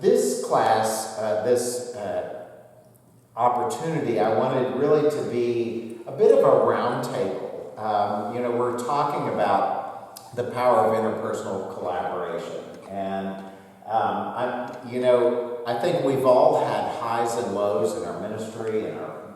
this class, this opportunity, I wanted really to be a bit of a round table. We're talking about the power of interpersonal collaboration. And, I think we've all had highs and lows in our ministry, in our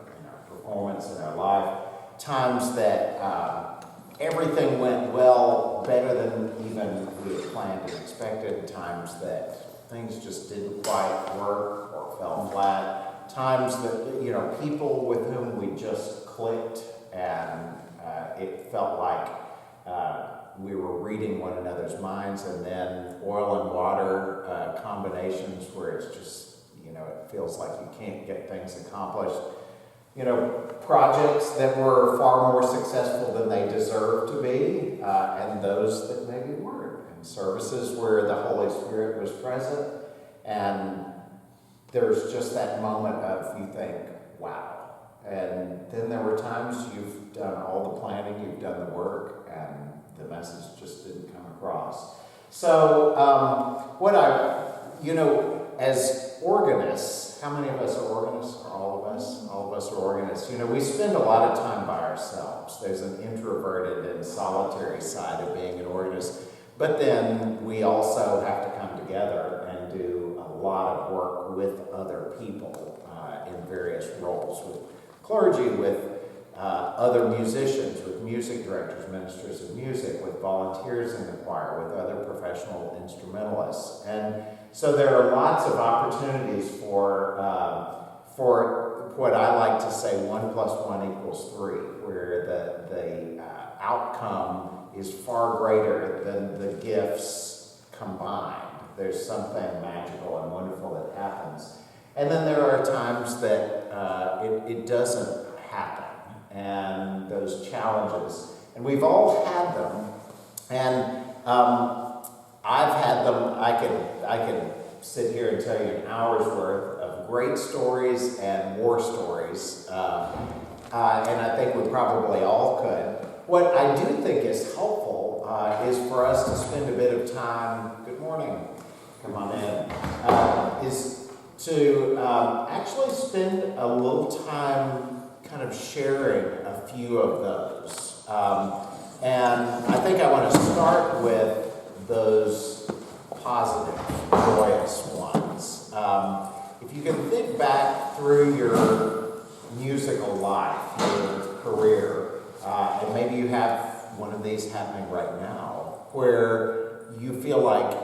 performance, in our life. Times that everything went well, better than even we had planned and expected. Times that things just didn't quite work or fell flat. Times that, people with whom we just clicked and it felt like we were reading one another's minds, and then oil and water combinations where it's just, it feels like you can't get things accomplished. Projects that were far more successful than they deserved to be, and those that maybe weren't. And services where the Holy Spirit was present, and there's just that moment of you think, wow. And then there were times you've done all the planning, you've done the work, and the message just didn't come across. So, as organists, how many of us are organists? Or all of us? All of us are organists. We spend a lot of time by ourselves. There's an introverted and solitary side of being an organist. But then we also have to come together and do a lot of work with other people in various roles, with clergy, with other musicians, with music directors, ministers of music, with volunteers in the choir, with other professional instrumentalists. And so there are lots of opportunities for what I like to say 1 + 1 = 3, where the outcome is far greater than the gifts combined. There's something magical and wonderful that happens. And then there are times that it doesn't happen, and those challenges. And we've all had them, and I've had them. I could sit here and tell you an hour's worth of great stories and war stories, and I think we probably all could. What I do think is helpful is for us to spend a bit of time, good morning, come on in, is to actually spend a little time kind of sharing a few of those. And I think I want to start with those positive, joyous ones. If you can think back through your musical life, your career, and maybe you have one of these happening right now, where you feel like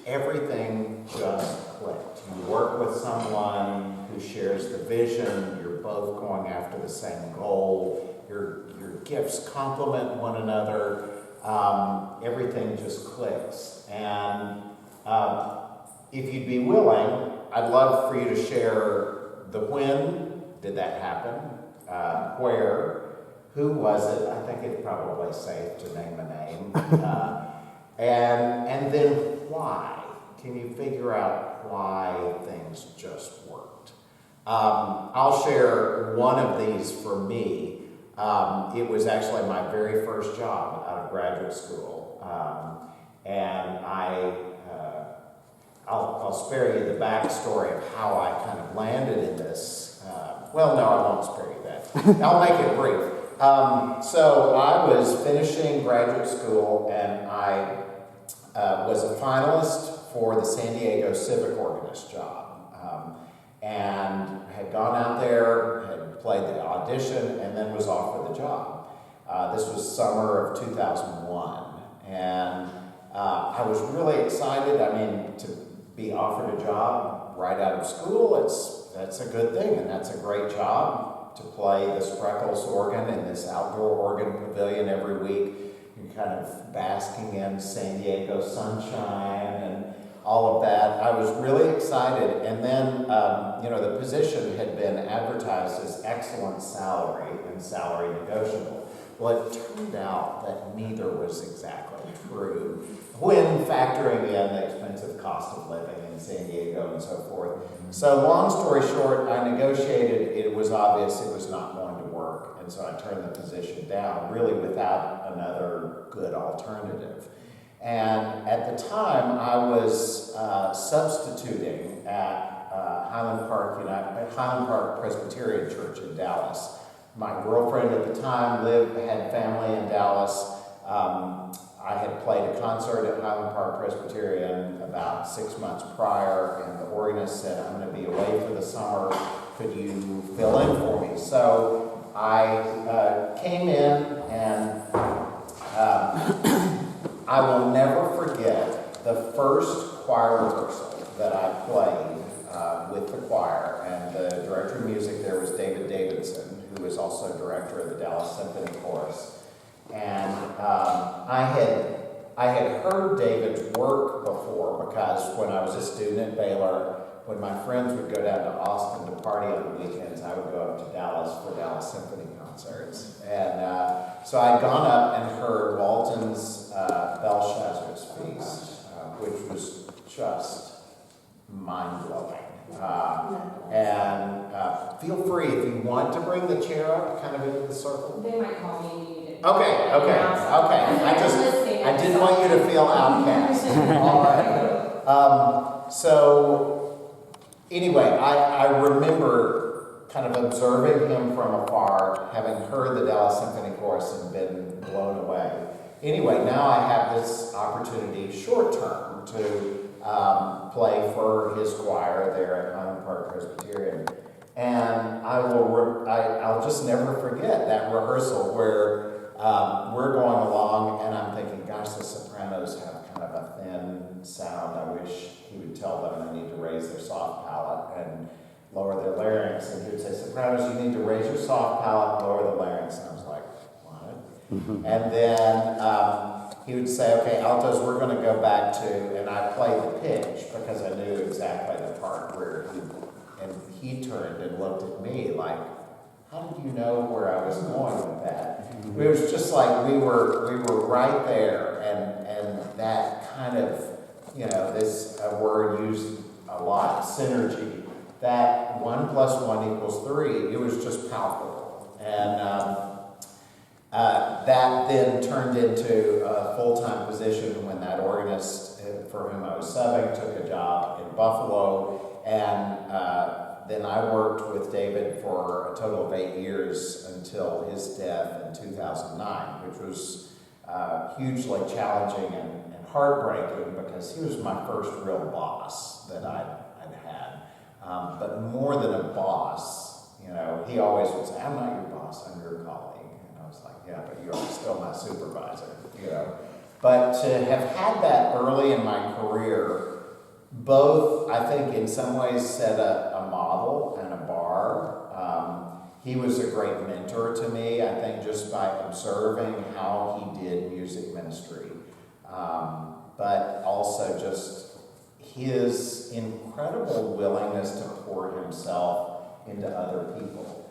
everything just clicked. You work with someone who shares the vision, you're both going after the same goal, your gifts complement one another, everything just clicks. And if you'd be willing, I'd love for you to share the when did that happen, where, who was it? I think it's probably safe to name a name. And then why? Can you figure out why things just worked? I'll share one of these for me. It was actually my very first job out of graduate school. And I'll spare you the backstory of how I kind of landed in this. Well, no, I won't spare you that. I'll make it brief. So I was finishing graduate school, and I was a finalist for the San Diego Civic Organist job. And had gone out there, had played the audition, and then was offered the job. This was summer of 2001. And I was really excited. I mean, to be offered a job right out of school, that's a good thing, and that's a great job to play the Spreckles organ in this outdoor organ pavilion every week. You're kind of basking in San Diego sunshine and all of that. I was really excited, and then the position had been advertised as excellent salary and salary negotiable. Well, it turned out that neither was exactly true when factoring in the expensive cost of living in San Diego and so forth. So long story short, I negotiated. It was obvious it was not going to work, and so I turned the position down, really without another good alternative. And at the time, I was substituting at Highland Park Presbyterian Church in Dallas. My girlfriend at the time had family in Dallas. I had played a concert at Highland Park Presbyterian about 6 months prior, and the organist said, "I'm going to be away for the summer. Could you fill in for me?" So I came in, and I will never forget the first choir rehearsal that I played with the choir, and the director of music there was David Davidson, who was also director of the Dallas Symphony Chorus. And I had heard David's work before, because when I was a student at Baylor, when my friends would go down to Austin to party on the weekends, I would go up to Dallas for Dallas Symphony concerts. And so I'd gone up and heard Walton's Belshazzar's Feast, which was just mind-blowing. Feel free, if you want to bring the chair up kind of into the circle. They might call me. Okay. I didn't want you to feel outcast. All right. So anyway, I remember kind of observing him from afar, having heard the Dallas Symphony Chorus and been blown away. Anyway, now I have this opportunity, short term, to play for his choir there at Highland Park Presbyterian. And I'll just never forget that rehearsal where we're going along, and I'm thinking, gosh, the sopranos have kind of a thin sound. I wish he would tell them they need to raise their soft palate and lower their larynx. And he would say, sopranos, you need to raise your soft palate, lower the larynx. And I was like, what? And then he would say, okay, altos, we're going to go back to, and I played the pitch because I knew exactly the part where he turned and looked at me like, how did you know where I was going with that? It was just like we were right there, and that kind of, this word used a lot, synergy, that 1 + 1 = 3, it was just palpable. And that then turned into a full-time position when that organist for whom I was subbing took a job in Buffalo, and then I worked with David for a total of 8 years until his death in 2009, which was hugely challenging and heartbreaking because he was my first real boss that I'd had. But more than a boss, he always would say, "I'm not your boss, I'm your colleague." And I was like, "Yeah, but you're still my supervisor." But to have had that early in my career, both, I think, in some ways set a model and a bar. He was a great mentor to me, I think, just by observing how he did music ministry. But also just his incredible willingness to pour himself into other people.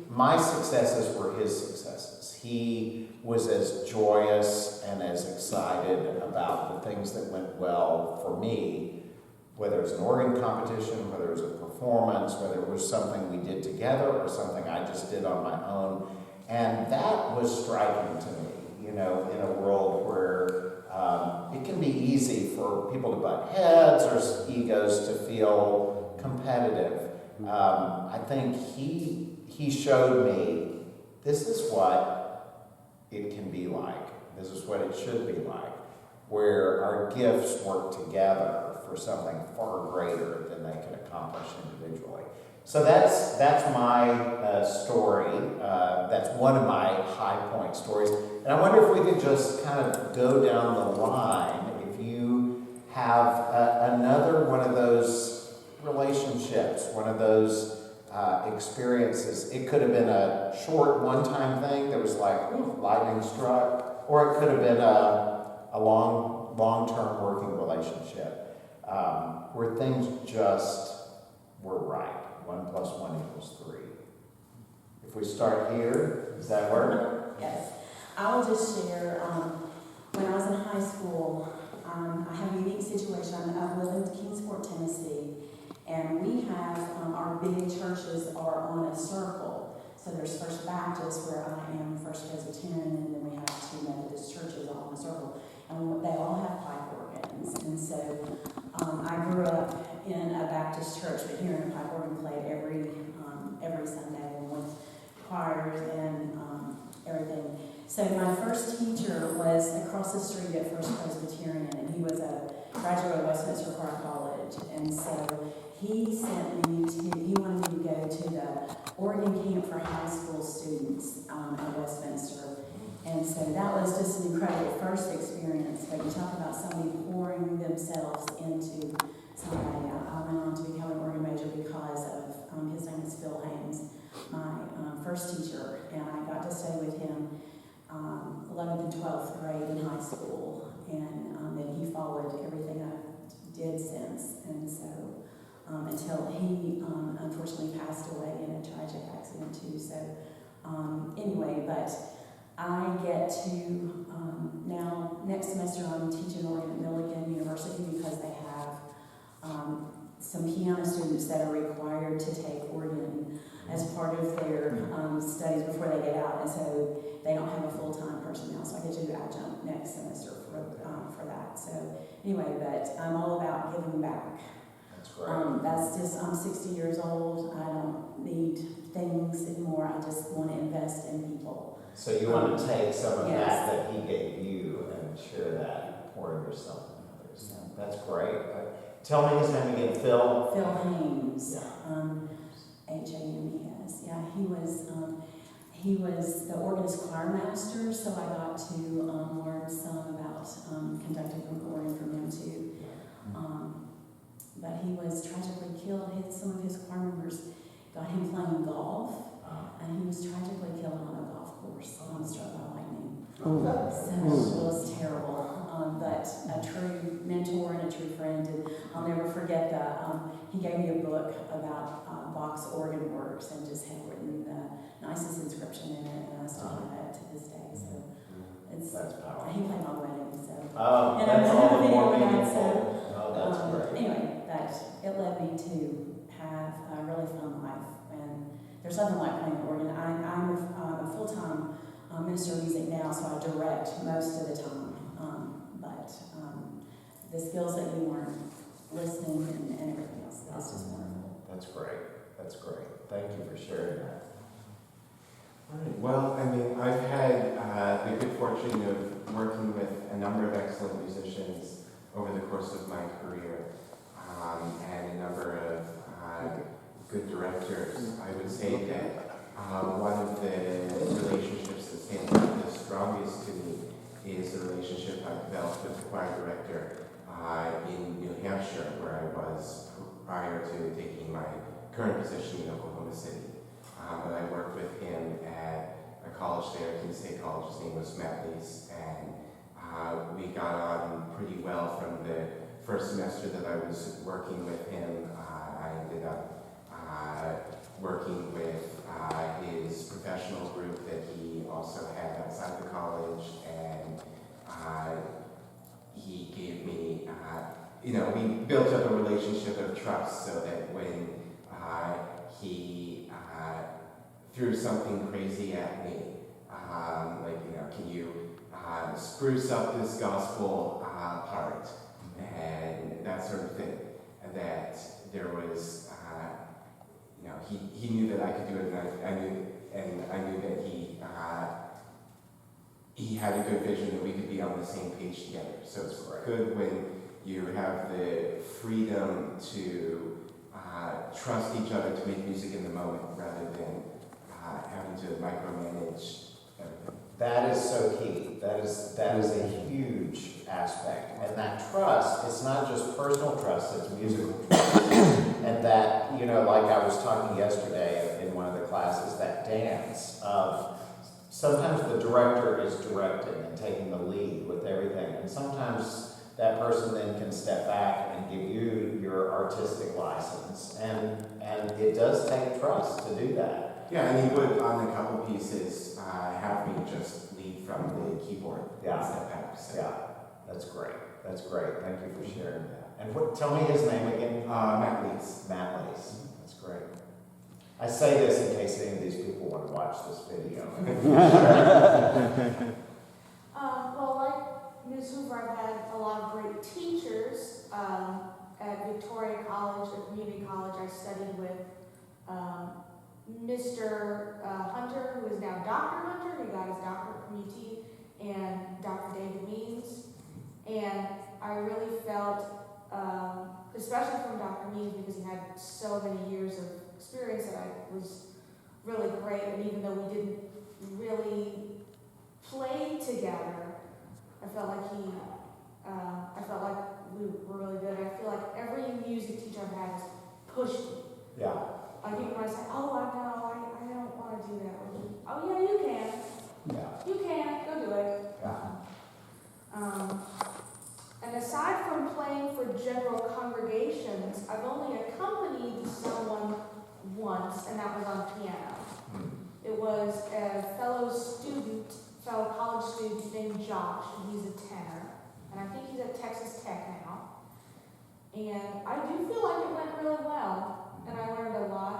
My successes were his successes. He was as joyous and as excited about the things that went well for me, whether it was an organ competition, whether it was a performance, whether it was something we did together or something I just did on my own. And that was striking to me, in a world where it can be easy for people to butt heads or egos to feel competitive. I think he showed me this is what it can be like. This is what it should be like, where our gifts work together for something far greater than they can accomplish individually. So that's my story. That's one of my high point stories. And I wonder if we could just kind of go down the line. If you have another one of those relationships, one of those experiences. It could have been a short one-time thing that was like, ooh, lightning struck, or it could have been a long-term working relationship where things just were right. 1 + 1 = 3. If we start here, does that work? Yes. I'll just share, when I was in high school, I have a unique situation. I live in Kingsport, Tennessee, and we have, our big churches are on a circle. So there's First Baptist, where I am, First Presbyterian, So my first teacher was across the street at First Presbyterian, and he was a graduate of Westminster Choir College. And so he he wanted me to go to the organ camp for high school students at Westminster. And so that was just an incredible first experience. But you talk about somebody pouring themselves into somebody. I went on to become an organ major because of, his name is Phil Haynes, my first teacher. And I got to stay with him 11th and 12th grade in high school. And then he followed everything I did since. And so until he unfortunately passed away in a tragic accident too. So anyway, but I get to, now next semester I'm teaching organ at Milligan University because they have some piano students that are required to take organ as part of their studies before they get out, and so they don't have a full-time person now, so I get to do adjunct next semester for that. So anyway, but I'm all about giving back. That's great. That's just, I'm 60 years old, I don't need things anymore, I just want to invest in people. So you want to take some of Yes. that he gave you and share that, pour yourself in others. That's great. Tell me his name again, Phil? Phil Haynes, Yeah. Hames, yeah, he was the organist choir master, so I got to learn some about conducting an organ from him too. But he was tragically killed. Some of his choir members got him playing golf, and he was tragically killed on a golf course, struck by lightning. So it was terrible. But a true mentor and a true friend, and I'll never forget that. He gave me a book about Bach's organ works and just had written the nicest inscription in it, and I still have it to this day. So That's powerful. he played my wedding, so. Oh, And that's I all have a the video more of that, meaningful. Oh, that's great. Anyway, that it led me to have a really fun life, and there's nothing like playing the organ. I'm a full-time minister of music now, so I direct most of the time. But the skills that you learn, listening and everything else, that's just wonderful. That's great. That's great. Thank you for sharing that. All right. Well, I mean, I've had the good fortune of working with a number of excellent musicians over the course of my career, and a number of good directors. I would say that one of the relationships that stands out the strongest to me is the relationship I developed with the choir director in New Hampshire, where I was prior to taking my current position in Oklahoma City. But I worked with him at a college there, Kent State College. His name was Matt Lease, and we got on pretty well from the first semester that I was working with him. I ended up working with his professional group that he also had outside the college, and he gave me, we built up a relationship of trust so that when he threw something crazy at me, can you spruce up this gospel part, and that sort of thing, that there was, he knew that I could do it, and I knew that he had a good vision that we could be on the same page together. So it's good when you have the freedom to trust each other to make music in the moment rather than having to micromanage everything. That is so key. That is a huge aspect. And that trust, it's not just personal trust, it's musical trust. And that, like I was talking yesterday in one of the classes, that dance of sometimes the director is directing and taking the lead with everything. And sometimes that person then can step back and give you your artistic license. And it does take trust to do that. Yeah, and he would, on a couple pieces, have me just lead from the keyboard and step back. So. Yeah, that's great. That's great. Thank you for sharing that. And tell me his name again. Matt Lease. Matt Lease. That's great. I say this in case any of these people want to watch this video. Well, like Ms. Hoover, I've had a lot of great teachers. At Victoria College, at community college, I studied with Mr. Hunter, who is now Dr. Hunter, he got his doctorate from UT, and Dr. David Means. And I really felt, especially from Dr. Means, because he had so many years of experience, that I was really great. And even though we didn't really play together, I felt like we were really good. I feel like every music teacher I've had has pushed me. Yeah. Like even when I say, oh, I don't want to do that. Oh yeah, you can. Yeah. You can. Go do it. Yeah. And aside from playing for general congregations, I've only accompanied someone once, and that was on piano. It was a fellow college student named Josh, and he's a tenor. And I think he's at Texas Tech now. And I do feel like it went really well, and I learned a lot.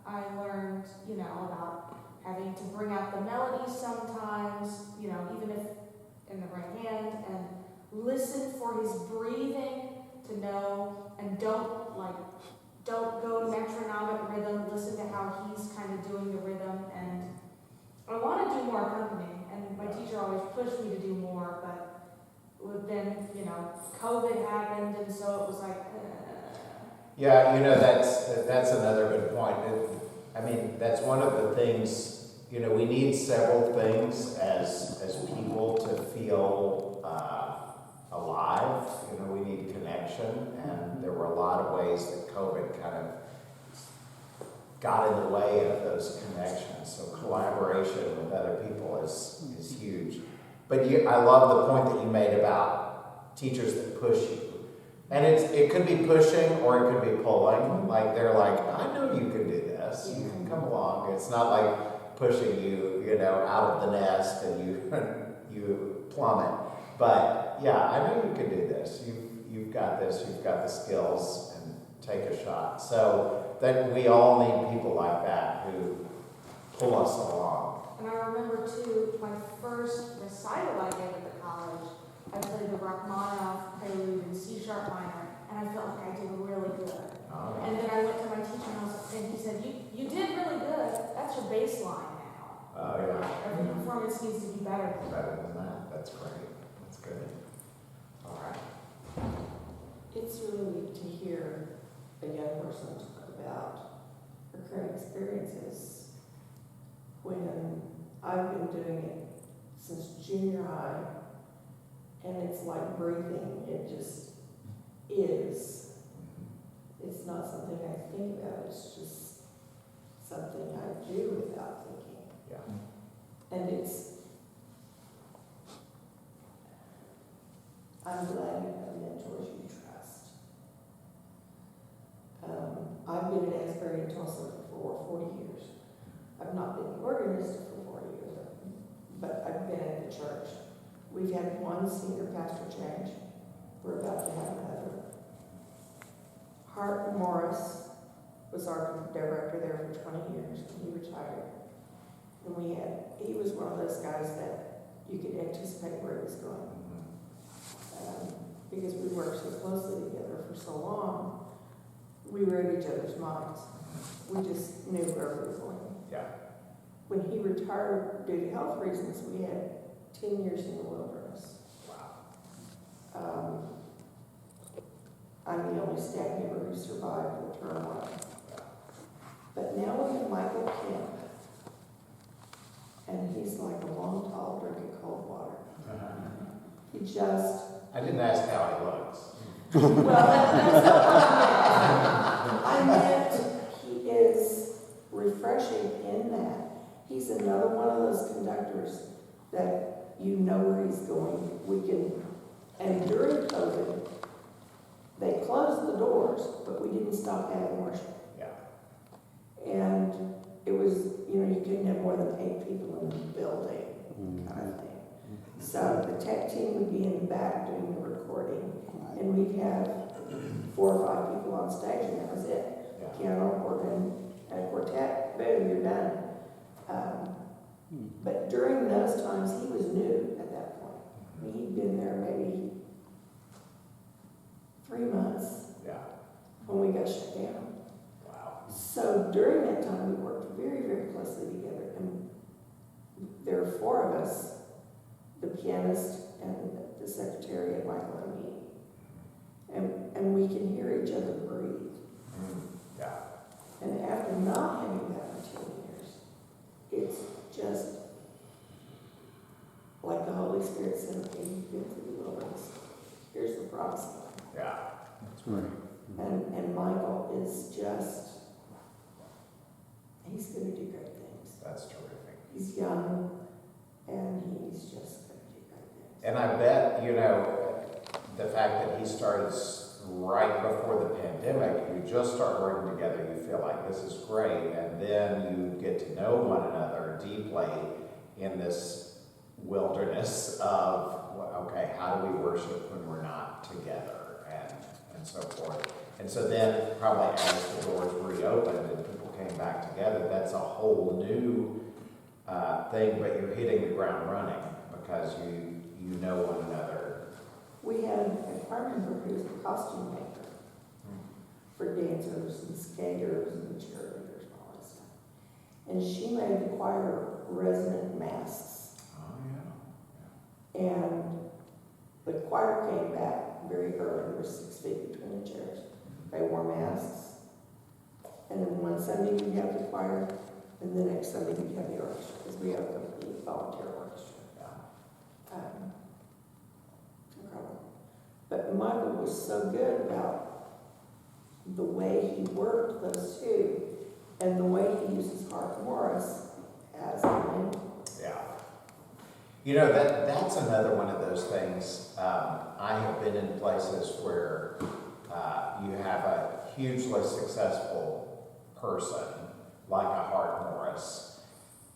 I learned, about having to bring out the melodies sometimes, even if in the right hand, and listen for his breathing to know, and don't go metronomic rhythm, listen to how he's kind of doing the rhythm. And I want to do more accompanying, and my teacher always pushed me to do more, but then, COVID happened, and so it was like, Yeah, that's another good point. That's one of the things, we need several things as people to feel alive. We need connection, and there were a lot of ways that COVID kind of got in the way of those connections. So collaboration with other people is huge. But I love the point that you made about teachers that push you. And it could be pushing or it could be pulling. Like they're like, I know you can do this. You can come along. It's not like pushing you, out of the nest and you plummet. But yeah, I know you can do this. You've got this. You've got the skills, and take a shot. So that we all need people like that who pull us along. And I remember too, my first recital I did at the college, I played the Rachmaninoff Prelude in C# minor, and I felt like I did really good. All right. And then I went to my teacher and he said, you did really good. That's your baseline now. Oh, yeah. Every performance needs to be better. Better than that. That's great. That's good. All right. It's really neat to hear a young person talk about her current experiences when I've been doing it since junior high, and it's like breathing. It just is. It's not something I think about, it's just something I do without thinking. Yeah. And I'm glad you have mentors you trust. I've been at Asbury in Tulsa for 40 years. I've not been the organist for 40 years, but I've been at the church. We've had one senior pastor change. We're about to have another. Hart Morris was our director there for 20 years, and he retired. And he was one of those guys that you could anticipate where he was going. Because we worked so closely together for so long, we read each other's minds. We just knew where we were going. Yeah. When he retired due to health reasons, we had 10 years in the wilderness. Wow. I'm the only staff member who survived the turmoil. But now we have Michael Kemp, and he's like a long, tall drink of cold water. He just... I didn't ask how he looks. Well, that's what I meant. He is refreshing in that. He's another one of those conductors that you know where he's going. And during COVID, they closed the doors, but we didn't stop having worship. Yeah. And it was, you couldn't have more than 8 people in the building, kind of thing. So the tech team would be in the back doing the recording, and we'd have 4 or 5 people on stage, and that was it. Yeah. Piano, organ, and a quartet, boom, you're done. But during those times, he was new at that point. I mean, he'd been there maybe 3 months Yeah. when we got shut down. Wow. So during that time, we worked very, very closely together. And there are four of us, the pianist and the secretary and Michael and me. And we can hear each other breathe. Yeah. And after not having that for 10 years, it's just like the Holy Spirit said, okay, you've been through the wilderness. Here's the promised land. Yeah. That's right. And Michael is just, he's going to do great things. That's terrific. He's young, and he's just going to do great things. And I bet, the fact that he started right before the pandemic, you just start working together, you feel like this is great, and then you get to know one another deeply in this wilderness of, okay, how do we worship when we're not together, and so forth. And so then, probably as the doors reopened and people came back together, that's a whole new thing, but you're hitting the ground running because you know one another. We had a choir member who was a costume maker for dancers and skaters and cheerleaders and all that stuff. And she made the choir resonant masks. Oh, yeah. And the choir came back very early. There were 6 feet between the chairs. They wore masks. And then one Sunday we'd have the choir, and the next Sunday we'd have the orchestra, because we have a complete volunteer orchestra. Incredible. But Michael was so good about the way he worked those two, and the way he uses Hart Morris as a mentor. Yeah. That's another one of those things. I have been in places where you have a hugely successful person, like a Hart Morris,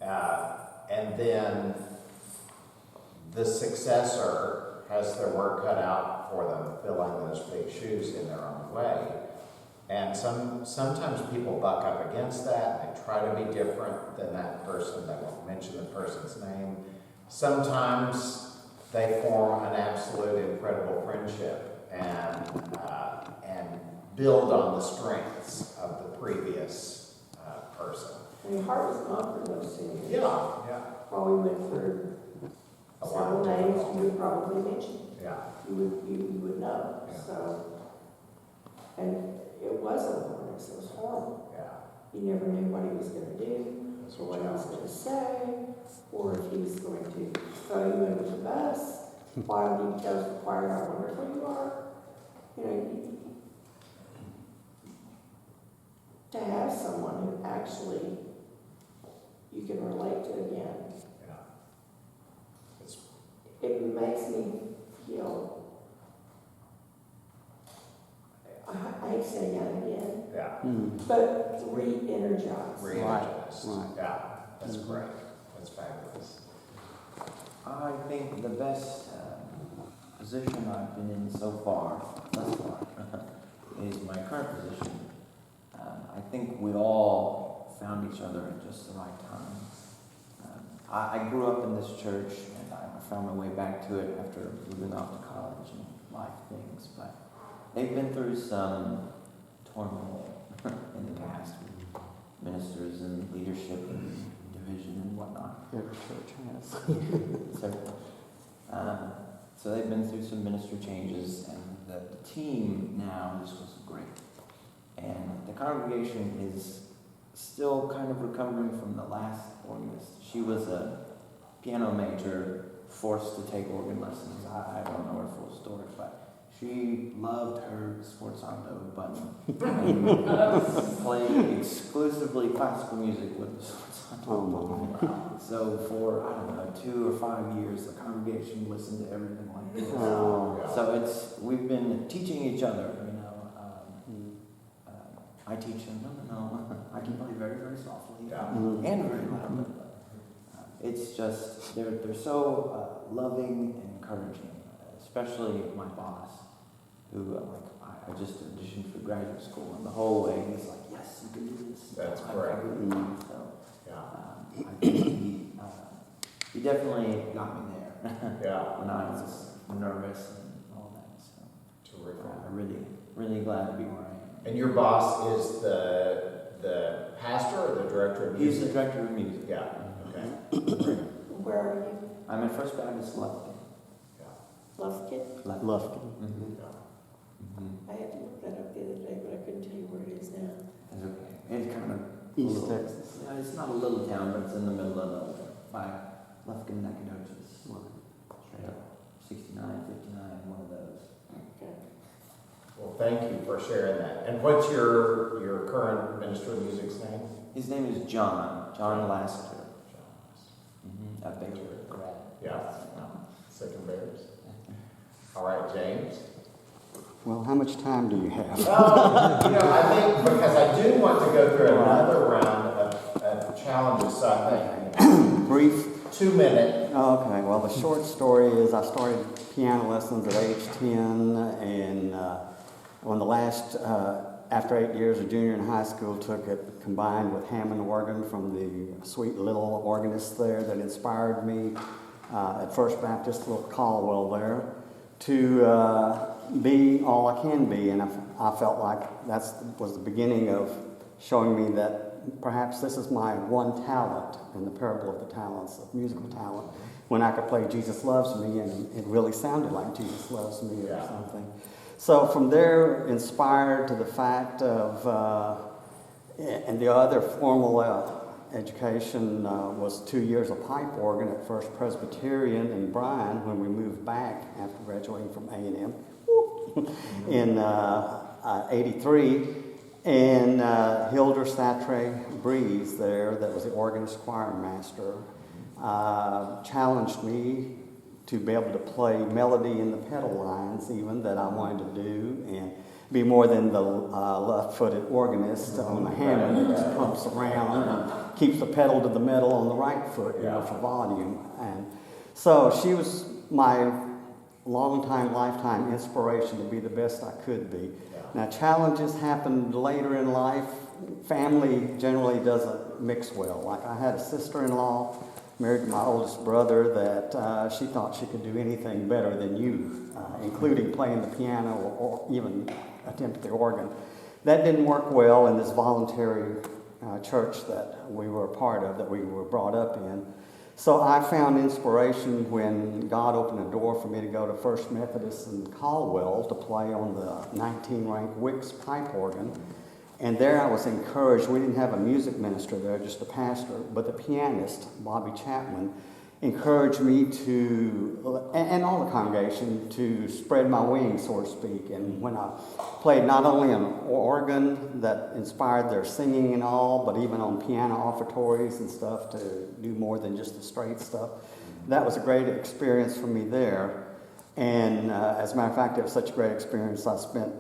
and then the successor has their work cut out for them, filling those big shoes in their own way. And sometimes people buck up against that, and they try to be different than that person. They won't mention the person's name. Sometimes they form an absolute incredible friendship and build on the strengths of the previous person. I mean, Hart was gone for those 10 years. Yeah. While we went through A lot several of names you difficulty. would probably mention. Yeah. You would know. Yeah. So, and it was a wilderness. It was horrible. Yeah. You never knew what he was going to do, That's or what what he was challenge. going to say, or if he was going to throw you under the bus while he tells the choir how wonderful you are. To have someone who actually you can relate to again, Yeah. It's it makes me feel, I hate saying that again, yeah. but re-energized. Re-energized. Right. Yeah. That's great. That's fabulous. I think the best position I've been in so far, thus far, is my current position. I think we all found each other at just the right time. I grew up in this church, and I found my way back to it after moving off to college and life things. But they've been through some turmoil in the past with ministers and leadership and division and whatnot. Every church has. Several. So they've been through some ministry changes, and the team now is great. And the congregation is still kind of recovering from the last organist. She was a piano major, forced to take organ lessons. I don't know her full story, but she loved her sforzando button and played exclusively classical music with the sforzando. Oh my. So for, 2 or 5 years, the congregation listened to everything like this. Oh. Yeah. So we've been teaching each other, I teach them, no, I can play very, very softly Yeah. and very loud. It's just, they're so loving and encouraging, especially my boss, who, I just auditioned for graduate school, and the whole way he's like, yes, you can do this. That's I great. really do. So, Yeah. I think he definitely got me there Yeah. when I was nervous and all that. So Terrific. I'm really, really glad to be where I am. And your boss is the the pastor or the director of He's the music? director of music. Yeah, okay. Where are you? I'm at First Baptist Lufkin. Lufkin? Lufkin. Mm-hmm. I had to look that up the other day, but I couldn't tell you where it is now. It's okay. It's kind of East little- Texas. Yeah, it's not a little town, but it's in the middle of nowhere. By Lufkin, Nacogdoches. Straight up. 69, 59, one of those. Okay. Well, thank you for sharing that. And what's your current minister of music's name? His name is John Lassiter. A Baylor grad. Yeah, sick and bears. All right, James. Well, how much time do you have? I think because I do want to go through another round of challenges, so I think Brief. 2 minute. Okay, well, the short story is I started piano lessons at age 10, and on the last, after 8 years of junior in high school, took it combined with Hammond organ from the sweet little organist there that inspired me at First Baptist, little Caldwell there, to be all I can be. And I felt like that was the beginning of showing me that perhaps this is my one talent in the parable of the talents, of musical talent, when I could play Jesus Loves Me, and it really sounded like Jesus Loves Me or something. So from there, inspired to the fact of, and the other formal education was 2 years of pipe organ at First Presbyterian in Bryan when we moved back after graduating from A&M in 83. And Hilder Satre Breeze there, that was the organist choir master, challenged me to be able to play melody in the pedal lines even that I wanted to do, and be more than the left-footed organist on the Hammond that just pumps around and keeps the pedal to the metal on the right foot, for volume. And so she was my long-time, lifetime inspiration to be the best I could be. Now, challenges happened later in life. Family generally doesn't mix well. Like, I had a sister-in-law married to my oldest brother that she thought she could do anything better than you, including playing the piano or even attempt the organ. That didn't work well in this voluntary church that we were a part of, that we were brought up in. So I found inspiration when God opened a door for me to go to First Methodist in Caldwell to play on the 19-rank Wicks pipe organ. And there I was encouraged. We didn't have a music minister there, just a pastor, but the pianist, Bobby Chapman, encouraged me to, and all the congregation, to spread my wings, so to speak. And when I played not only an organ that inspired their singing and all, but even on piano offertories and stuff to do more than just the straight stuff, that was a great experience for me there. And as a matter of fact, it was such a great experience, I spent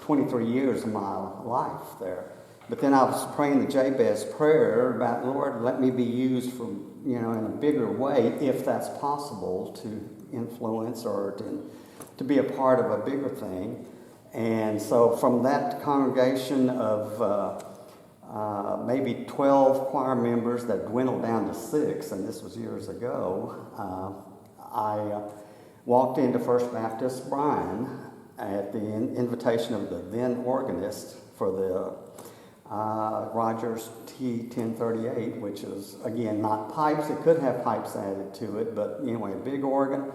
23 years of my life there. But then I was praying the Jabez prayer about, Lord, let me be used for, in a bigger way, if that's possible, to influence or to be a part of a bigger thing. And so from that congregation of maybe 12 choir members that dwindled down to 6, and this was years ago, I walked into First Baptist Bryan at the invitation of the then organist for the Rogers T1038, which is, again, not pipes. It could have pipes added to it, but anyway, a big organ,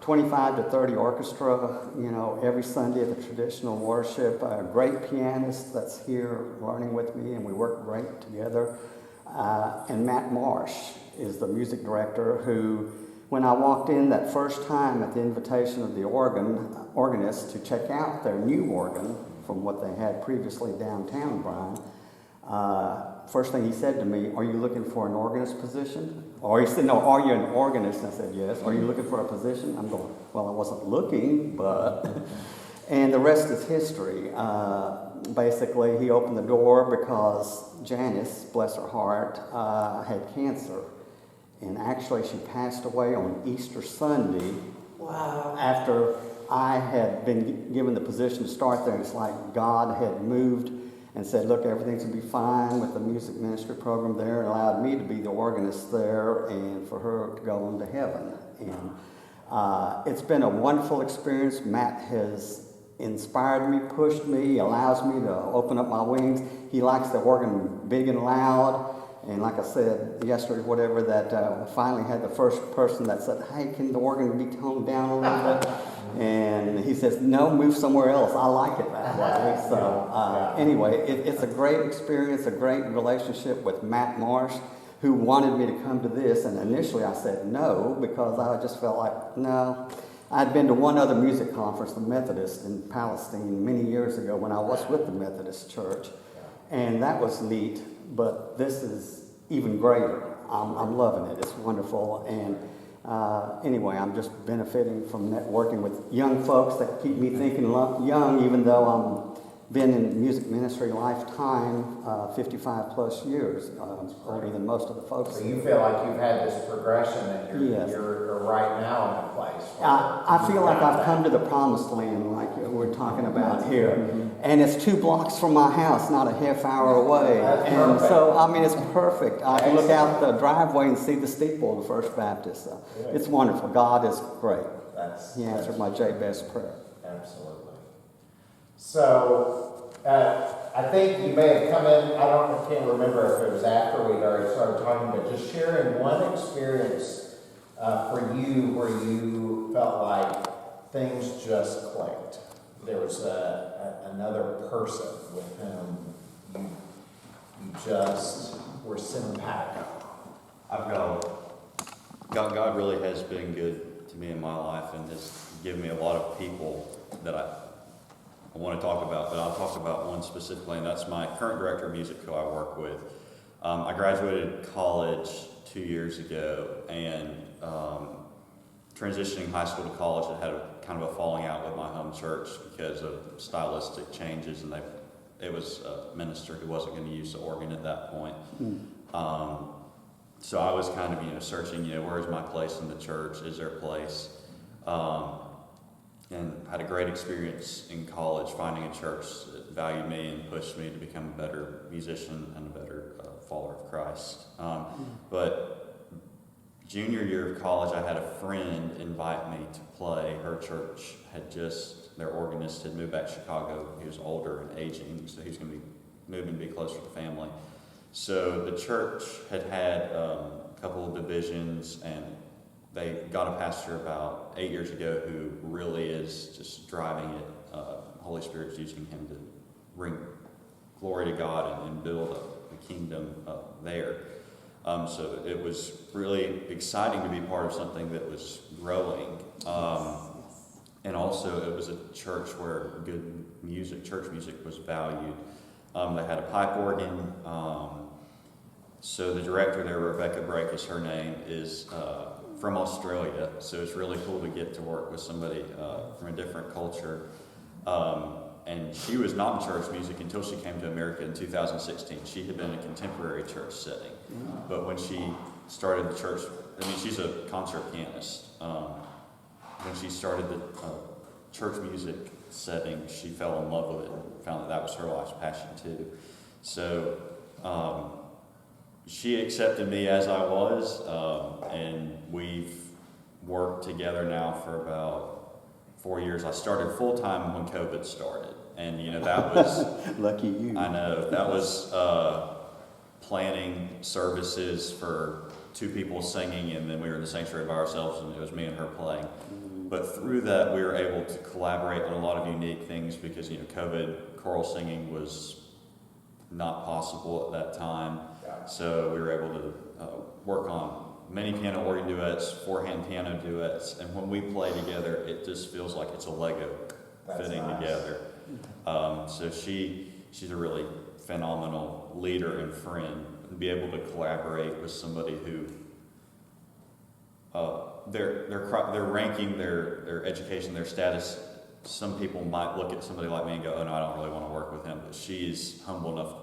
25 to 30 orchestra, every Sunday at the traditional worship. A great pianist that's here learning with me, and we work great together. And Matt Marsh is the music director who, when I walked in that first time at the invitation of the organist to check out their new organ from what they had previously downtown Bryan, first thing he said to me, "Are you looking for an organist position?" Or he said, "No, are you an organist?" I said, "Yes." "Are you looking for a position?" I'm going, "Well, I wasn't looking, but..." And the rest is history. Basically, he opened the door because Janice, bless her heart, had cancer. And actually, she passed away on Easter Sunday. Wow. After I had been given the position to start there. It's like God had moved and said, look, everything's going to be fine with the music ministry program there, and allowed me to be the organist there and for her to go on to heaven. And it's been a wonderful experience. Matt has inspired me, pushed me, allows me to open up my wings. He likes the organ big and loud. And like I said yesterday, whatever, that finally had the first person that said, hey, can the organ be toned down a little bit? And he says, no, move somewhere else. I like it that way. So anyway, it's a great experience, a great relationship with Matt Marsh, who wanted me to come to this. And initially I said no, because I just felt like, no. I'd been to one other music conference, the Methodist in Palestine, many years ago when I was with the Methodist Church. And that was neat, but this is even greater. I'm loving it. It's wonderful. And anyway, I'm just benefiting from networking with young folks that keep me thinking young, even though I'm been in music ministry lifetime, 55 plus years, older than most of the folks. So you feel like you've had this progression and you're right now in a place. I feel like I've come to the promised land, like we're talking about here. And it's 2 blocks from my house, not a half hour away. And so, I mean, it's perfect. I can look out the driveway and see the steeple of the First Baptist. So it's wonderful. God is great. He answered my Jabez prayer. Absolutely. So, I think you may have come in, I can't remember if it was after we'd already started talking, but just sharing one experience for you where you felt like things just clicked. There was another person with whom you just were simpatico. God really has been good to me in my life and has given me a lot of people that I want to talk about, but I'll talk about one specifically, and that's my current director of music who I work with. I graduated college 2 years ago, and transitioning high school to college, I had kind of a falling out with my home church because of stylistic changes, and it was a minister who wasn't going to use the organ at that point. So I was kind of, searching, where's my place in the church? Is there a place? And had a great experience in college finding a church that valued me and pushed me to become a better musician and a better follower of Christ. But junior year of college, I had a friend invite me to play. Her church their organist had moved back to Chicago. He was older and aging, so he was going to be moving to be closer to family. So the church had a couple of divisions, and they got a pastor about 8 years ago who really is just driving it. Holy Spirit's using him to bring glory to God and build a kingdom there. So it was really exciting to be part of something that was growing. And also it was a church where good music, church music was valued. They had a pipe organ. So the director there, Rebecca Brake is her name, is from Australia, so it's really cool to get to work with somebody from a different culture. And she was not in church music until she came to America in 2016. She had been in a contemporary church setting. But when she started the church, she's a concert pianist. When she started the church music setting, she fell in love with it and found that was her life's passion too. So she accepted me as I was, and we've worked together now for about 4 years. I started full-time when COVID started, and that was... Lucky you. I know. That was planning services for 2 people singing, and then we were in the sanctuary by ourselves, and it was me and her playing. But through that, we were able to collaborate on a lot of unique things because, COVID, choral singing was not possible at that time. So we were able to work on many piano organ duets, 4-hand piano duets, and when we play together, it just feels like it's a Lego fitting together. So she's a really phenomenal leader and friend, and be able to collaborate with somebody who they're ranking their education, their status. Some people might look at somebody like me and go, "Oh no, I don't really want to work with him," but she's humble enough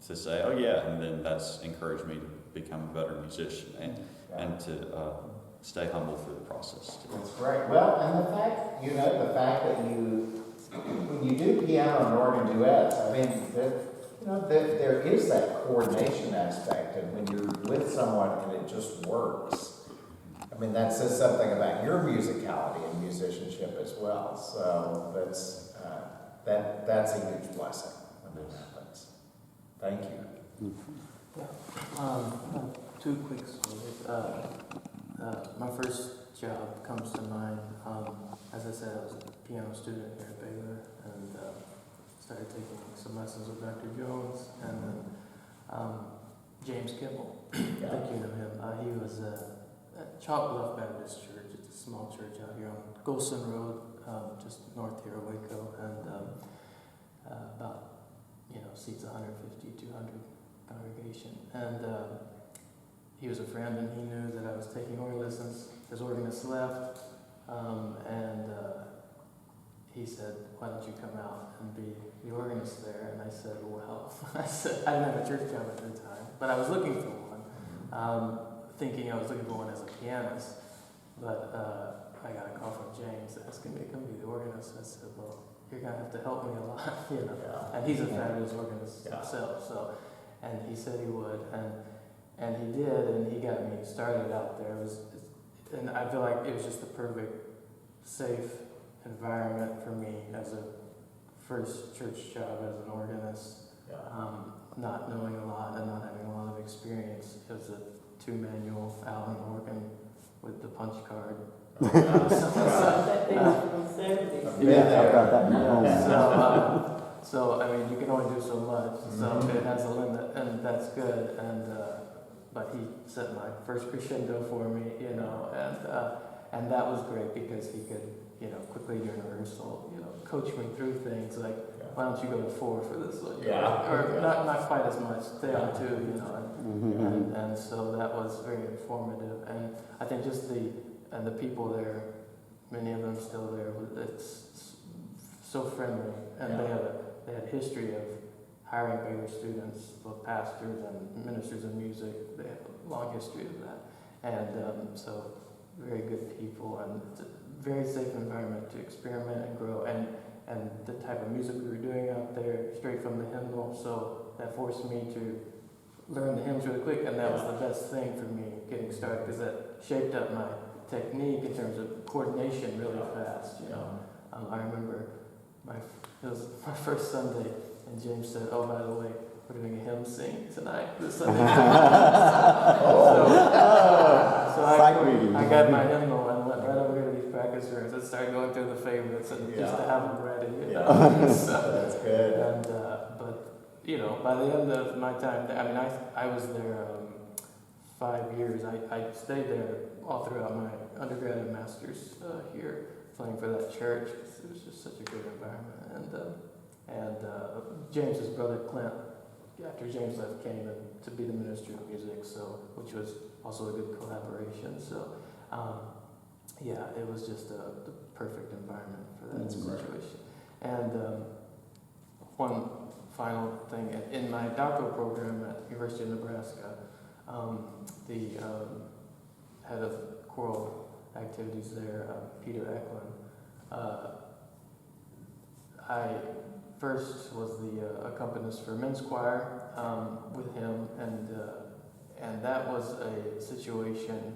to say, "Oh yeah," and then that's encouraged me to become a better musician and to stay humble through the process too. That's great. Well, and the fact that when you do piano and organ duets, there is that coordination aspect, and when you're with someone and it just works, that says something about your musicality and musicianship as well. So that's that's a huge blessing when that happens. Thank you. Two quick stories. My first job comes to mind. As I said, I was a piano student here at Baylor and started taking some lessons with Dr. Jones and then James Kimball. I think you know him. He was at Chalk Bluff Baptist Church. It's a small church out here on Golson Road, just north here of Waco, and about, seats 150, 200 congregation. And he was a friend, and he knew that I was taking organ lessons. His organist left, and he said, "Why don't you come out and be the organist there?" And I said, "Well," I didn't have a church job at the time, but I was looking for one, thinking I was looking for one as a pianist. But I got a call from James asking me to come be the organist. I said, "Well, you're gonna have to help me a lot, Yeah. And he's a fabulous organist himself, so, and he said he would, and he did, and he got me started out there. And I feel like it was just the perfect, safe environment for me as a first church job as an organist. Not knowing a lot and not having a lot of experience. It was a 2-manual Allen organ with the punch card. That thing from the 70s. I've got that in my home. So I mean, you can only do so much. So it has a limit, and that's good. And but he set my first crescendo for me, and that was great because he could, quickly during rehearsal, coach me through things like, why don't you go to 4 for this one? Or not quite as much. Stay on 2, and so that was very informative. And I think just the people there, many of them still there. It's so friendly, and they had a history of hiring Baylor students, both pastors and ministers of music. They have a long history of that, and so very good people, and it's a very safe environment to experiment and grow. And the type of music we were doing out there, straight from the hymnal, so that forced me to learn the hymns really quick, and that was the best thing for me getting started, because that shaped up my technique in terms of coordination really fast. I remember it was my first Sunday, and James said, "Oh, by the way, we're doing a hymn sing tonight this Sunday." So I got my hymnal and went right over here to these practice rooms and started going through the favorites and just to have them ready. That's good. And but by the end of my time there, I was there 5 years. I stayed there all throughout my undergrad and master's here, playing for that church. It was just such a great environment. And James's brother Clint, after James left, came to be the minister of music, which was also a good collaboration. So it was just the perfect environment for that situation. And one final thing, in my doctoral program at University of Nebraska, the head of choral activities there, Peter Eklund, I first was the accompanist for men's choir with him, and that was a situation.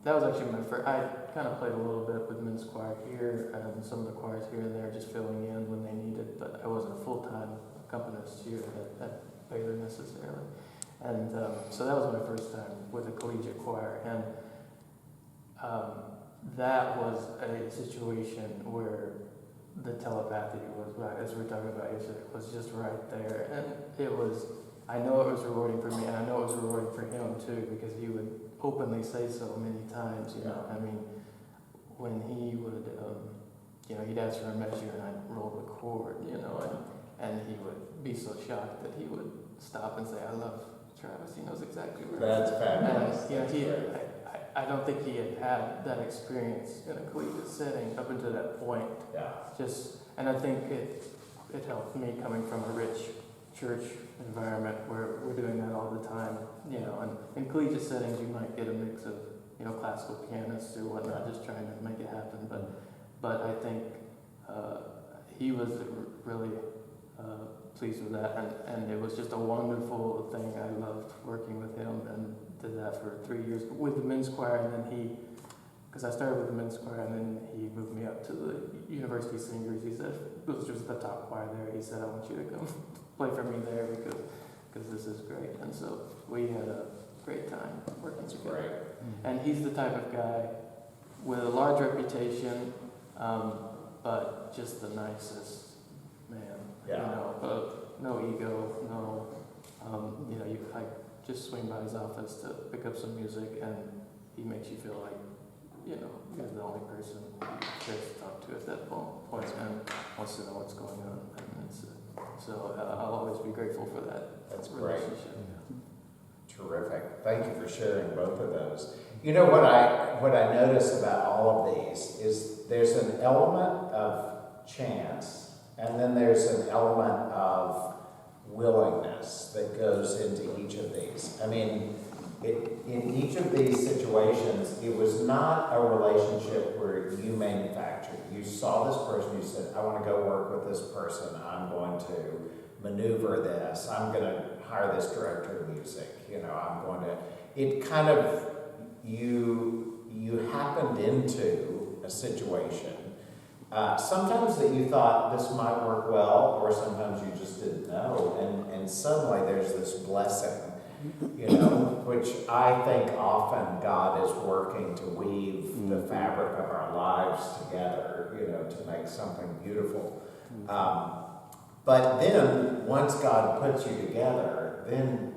That was actually my first. I kind of played a little bit with men's choir here and some of the choirs here and there, just filling in when they needed. But I wasn't a full-time accompanist here at Baylor necessarily, and so that was my first time with a collegiate choir, and that was a situation where the telepathy was right, as we were talking about yesterday, was just right there, and it was. I know it was rewarding for me, and I know it was rewarding for him too, because he would openly say so many times. When he would, he'd ask for a measure, and I'd roll the chord, and he would be so shocked that he would stop and say, "I love Travis. He knows exactly where." That's fabulous. And I don't think he had that experience in a collegiate setting up until that point. And I think it helped me coming from a rich church environment where we're doing that all the time, and in collegiate settings you might get a mix of, classical pianists or whatnot, just trying to make it happen, but I think he was really pleased with that, and it was just a wonderful thing. I loved working with him and did that for 3 years with the men's choir, and then because I started with the men's choir, and then he moved me up up to the university singers. He said, it was just the top choir there. He said, I want you to come play for me there because this is great. And so we had a great time working together. Great. And he's the type of guy with a large reputation, but just the nicest man. Yeah. You know, no ego, no, you know, I just swing by his office to pick up some music, and he makes you feel like, you know, you're the only person he cares to talk to at that point, and wants to know what's going on. And so I'll always be grateful for that. That's great. Relationship. Terrific. Thank you for sharing both of those. You know what I notice about all of these is there's an element of chance, and then there's an element of willingness that goes into each of these. I mean, in each of these situations, it was not a relationship where you manufactured. You saw this person, you said, I want to go work with this person. I'm going to maneuver this. I'm going to hire this director of music. You know, I'm going to, it kind of, you happened into a situation. Sometimes that you thought this might work well, or sometimes you just didn't know, and suddenly there's this blessing, you know, which I think often God is working to weave the fabric of our lives together, you know, to make something beautiful. But then, once God puts you together, then